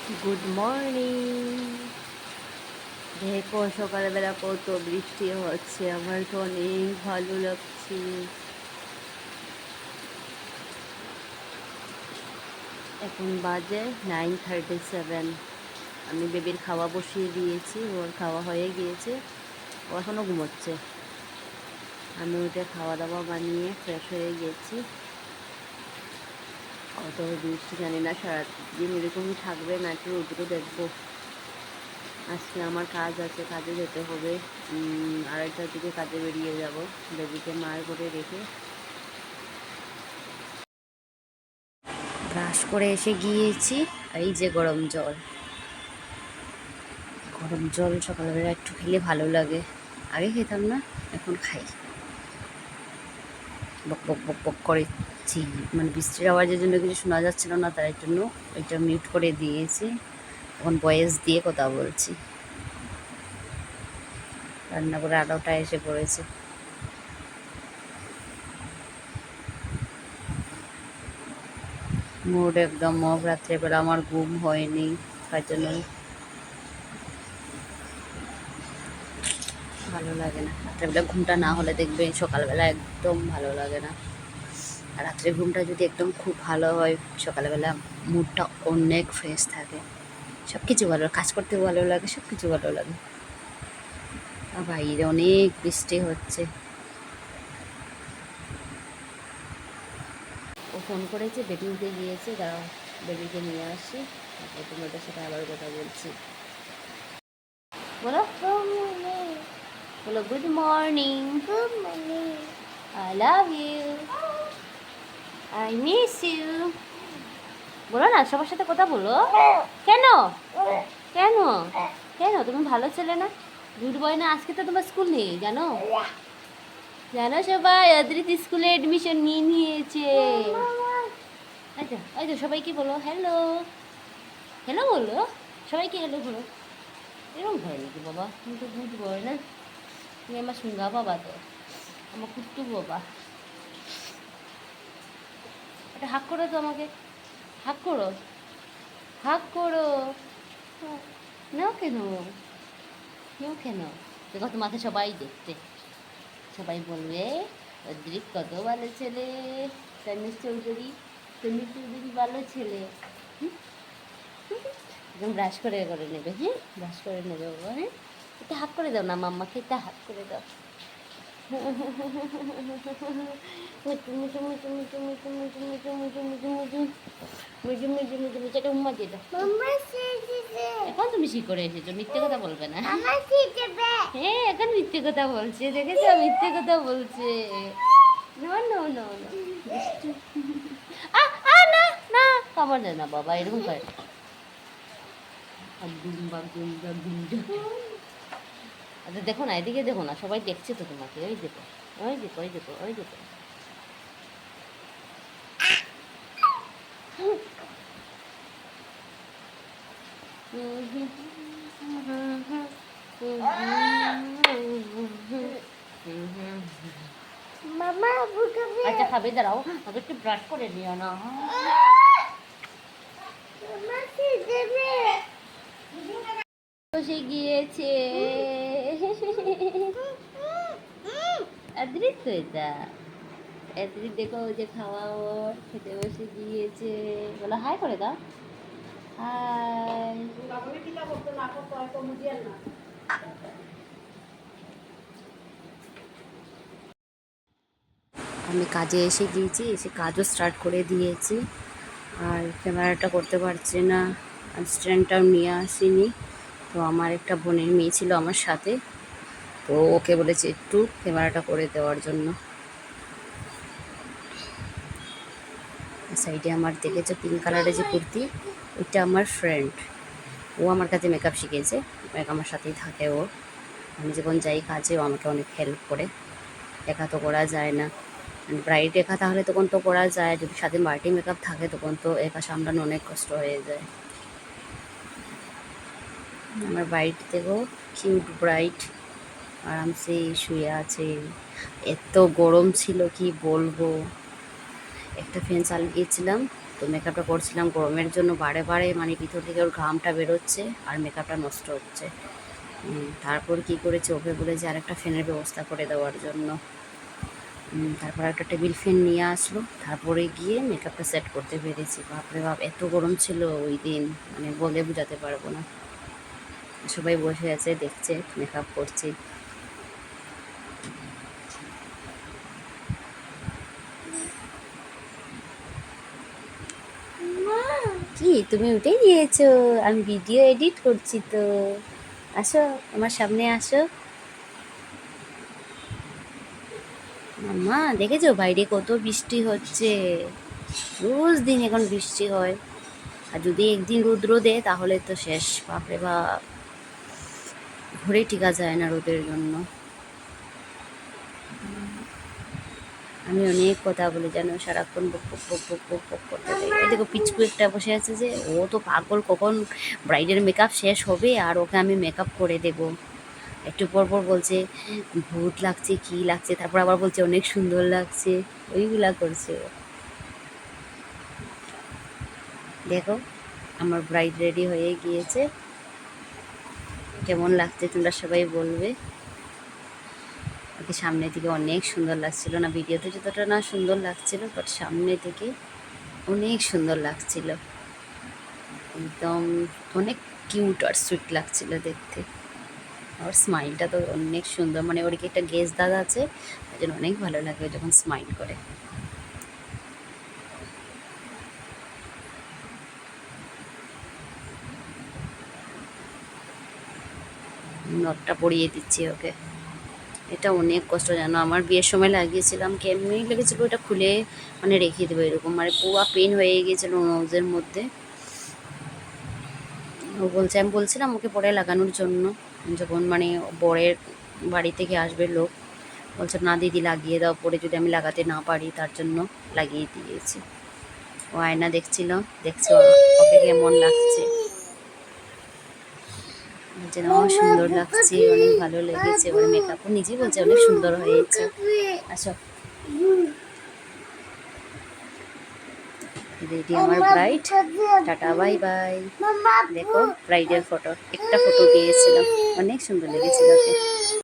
Good morning. দেখো সকালবেলা কত বৃষ্টি হচ্ছে, আমার তো অনেক ভালো লাগছে। এখন বাজে 9:37। আমি বেবির খাওয়া বসিয়ে দিয়েছি, ওর খাওয়া হয়ে গিয়েছে, ও এখনও ঘুমোচ্ছে। আমি উঠে খাওয়া দাওয়া বানিয়ে ফ্রেশ হয়ে গেছি। অত বৃষ্টি জানি না সারাদিন এরকমই থাকবে নাকি রোদ্রু দেখবো। আজকে আমার কাজ আছে, কাজে যেতে হবে। 2:30টার দিকে কাজে বেরিয়ে যাব, বেবিকে মার করে রেখে। ব্রাশ করে এসে গিয়েছি। এই যে গরম জল, গরম জল সকালবেলা একটু খেলে ভালো লাগে। আগে খেতাম না, এখন খাই। বক বক বক বক করেছি, মানে বৃষ্টির আওয়াজের জন্য কিছু শোনা যাচ্ছিল না, তার জন্য ওইটা মিউট করে দিয়েছি। এখন ভয়েস দিয়ে কথা বলছি। রান্না করে 8টা এসে পড়েছে। মুড একদম অফ, রাত্রেবেলা আমার ঘুম হয়নি, তার জন্য ভালো লাগে না। রাত্রেবেলা ঘুমটা না হলে দেখবে সকালবেলা একদম ভালো লাগে না। আর রাত্রে ঘুমটা যদি একদম খুব ভালো হয়, সকালবেলা মুডটা অনেক ফ্রেশ থাকে, সব কিছু ভালো, কাজ করতে ভালো লাগে, সব কিছু ভালো লাগে। আর বাইরে অনেক বৃষ্টি হচ্ছে। ও ফোন করেছে, বেবি উঠে গিয়েছে, দাঁড়াও বেবিকে নিয়ে আসি, তারপর তোমাদের সাথে আবার কথা বলছি। বলো বলো good morning. Good morning. I love you, I miss you. বলো না, সবার সাথে কথা বলো। কেন কেন কেন তুমি ভালো ছেলে না, গুড বয় না? আজকে তো তোমার স্কুল নেই, জানো? জানো সবাই অদ্রিত স্কুলে এডমিশন নিয়ে নিয়েছে। এই তো সবাইকে বলো হ্যালো, হ্যালো বলো, সবাইকে হ্যালো বলো। এরকম হয় নাকি বাবা? তুমি তো গুড বয় না, তুমি আমার সুঙ্গা বাবা, তো আমার কুট্টু বাবা। এটা হাক করো তো আমাকে, হাক করো, হাক করো। নাও কেন, নাও কেন? দেখো তোমাকে সবাই দেখতে, সবাই বলবে অদ্রিক কত ভালো ছেলে, তনুজ চৌধুরী, তনুজ চৌধুরী ভালো ছেলে। একদম ব্রাশ করে করে নেবে, হ্যাঁ ব্রাশ করে নেবে বাবা। হ্যাঁ, এটা হাক করে দাও না মাম্মাকে, এটা হাক করে দাও। মুচু মুচু মুচু মুচু মুচু মুচু মুচু মুচু মুচু মুচু মুচু মুচু মুচু মুচু, এটা উম্মা দিয়ে দাও। এখন তুমি শিখরে এসেছো, মিথ্যে কথা বলবে না। হ্যাঁ এখন মিথ্যে কথা বলছে, দেখেছো মিথ্যে কথা বলছে। নো নো নো নো, না না, কামড় দেয় না বাবা, এরকম করে। আচ্ছা দেখো না, এদিকে দেখো না, সবাই দেখছে তো তোমাকে, ওই দেখো ওই দেখো ওই দেখো ওই দেখো। আচ্ছা খাবে, দাঁড়াও আগে একটু ব্রাশ করে নিও না। বসে গিয়েছে আদ্রিত, তো এটা আদ্রিত, দেখো ওই যে খাওয়া ওর, খেতে বসে গিয়েছে। বলো হাই করে দাও, হাই। আমি কাজে এসে গিয়েছি, এসে কাজও স্টার্ট করে দিয়েছি। আর ক্যামেরাটা করতে পারছি না, স্ট্যান্ডটাও নিয়ে আসিনি। তো আমার একটা বোনের মেয়ে ছিল আমার সাথে, তো ওকে বলেছে একটু ক্যামেরাটা করে দেওয়ার জন্য। সাইডে আমার দেখেছো পিঙ্ক কালারের যে কুর্তি, ওইটা আমার ফ্রেন্ড, ও আমার কাছে মেকআপ শিখেছে, আমার সাথেই থাকে ও। আমি যখন যাই কাজে ও আমাকে অনেক হেল্প করে, একা তো করা যায় না। ব্রাইড একা তাহলে তখন তো করা যায়, যদি সাথে মাল্টি মেকআপ থাকে তখন তো একা সামলানো অনেক কষ্ট হয়ে যায়। আমার ব্রাইড থেকেও কিউট ব্রাইড আরামসে শুয়ে আছে। এত গরম ছিল কি বলবো, একটা ফ্যান চালিয়েছিলাম, তো মেকআপটা করছিলাম গরমের জন্য, বারে বারে মানে ভিতর থেকে ওর ঘামটা বেরোচ্ছে আর মেকআপটা নষ্ট হচ্ছে। তারপর কি করেছে, ওকে বলেছে আর একটা ফ্যানের ব্যবস্থা করে দেওয়ার জন্য। তারপর একটা টেবিল ফ্যান নিয়ে আসলো, তারপরে গিয়ে মেকআপটা সেট করতে পেরেছি। বাপরে বাপ, এত গরম ছিল ওই দিন, মানে বলে বোঝাতে পারবো না। সবাই বসে আছে দেখছে মেকআপ করছি। কি তুমি উঠে গিয়েছো? আমি ভিডিও এডিট করছি তো। আসো আমার সামনে আসো। মাম্মা দেখেছো বাইরে কত বৃষ্টি হচ্ছে? রোজ দিন এখন বৃষ্টি হয়, আর যদি একদিন রৌদ্র দেয় তাহলে তো শেষ। বাপরে বাপ, ঘরে টিকা যায় না রোদের জন্য। আমি অনেক কথা বলি জানো, সারাক্ষণ বক বক বক বক বক বক করতে থাকি। এই দেখো পিচকু একটা বসে আছে যে, ও তো পাগল, কখন ব্রাইডের মেকআপ শেষ হবে আর ওকে আমি মেকআপ করে দেব। একটু পর পর বলছে ভূত লাগছে, কি লাগছে, তারপর আবার বলছে অনেক সুন্দর লাগছে, ওইগুলা করছে। দেখো আমার ব্রাইড রেডি হয়ে গিয়েছে, কেমন লাগছে তোমরা সবাই বলবে। ওকে সামনে থেকে অনেক সুন্দর লাগছিল না, ভিডিওতে যতটা না সুন্দর লাগছিল, বাট সামনে থেকে অনেক সুন্দর লাগছিল, একদম অনেক কিউট আর সুইট লাগছিল দেখতে। আর স্মাইলটা তো অনেক সুন্দর, মানে ওর কি একটা গেস দাদা আছে, তাই জন্য অনেক ভালো লাগে যখন স্মাইল করে। নখটা পরিয়ে দিচ্ছি ওকে। এটা অনেক কষ্ট জানো, আমার বিয়ের সময় লাগিয়েছিলাম, কেমনি লেগেছিলো, ওটা খুলে মানে রেখে দেবো এরকম, মানে পুরো পেন হয়ে গিয়েছিলো নোজের মধ্যে। ও বলছে, আমি বলছিলাম ওকে পরে লাগানোর জন্য, যখন মানে বরের বাড়ি থেকে আসবে লোক, বলছে না দিদি লাগিয়ে দাও, পরে যদি আমি লাগাতে না পারি, তার জন্য লাগিয়ে দিয়েছি। ও আয়না দেখছিল, দেখছো ওকে কেমন লাগছে, বলছে আমার সুন্দর লাগছে, অনেক ভালো লেগেছে, ওর মেকআপও নিজে বলছে অনেক সুন্দর হয়েছে। আচ্ছা রেডি আমার ব্রাইড, টাটা বাই বাই। দেখো ব্রাইডের ফটো, একটা ফটো দিয়েছিলাম, অনেক সুন্দর লেগেছিল ওকে।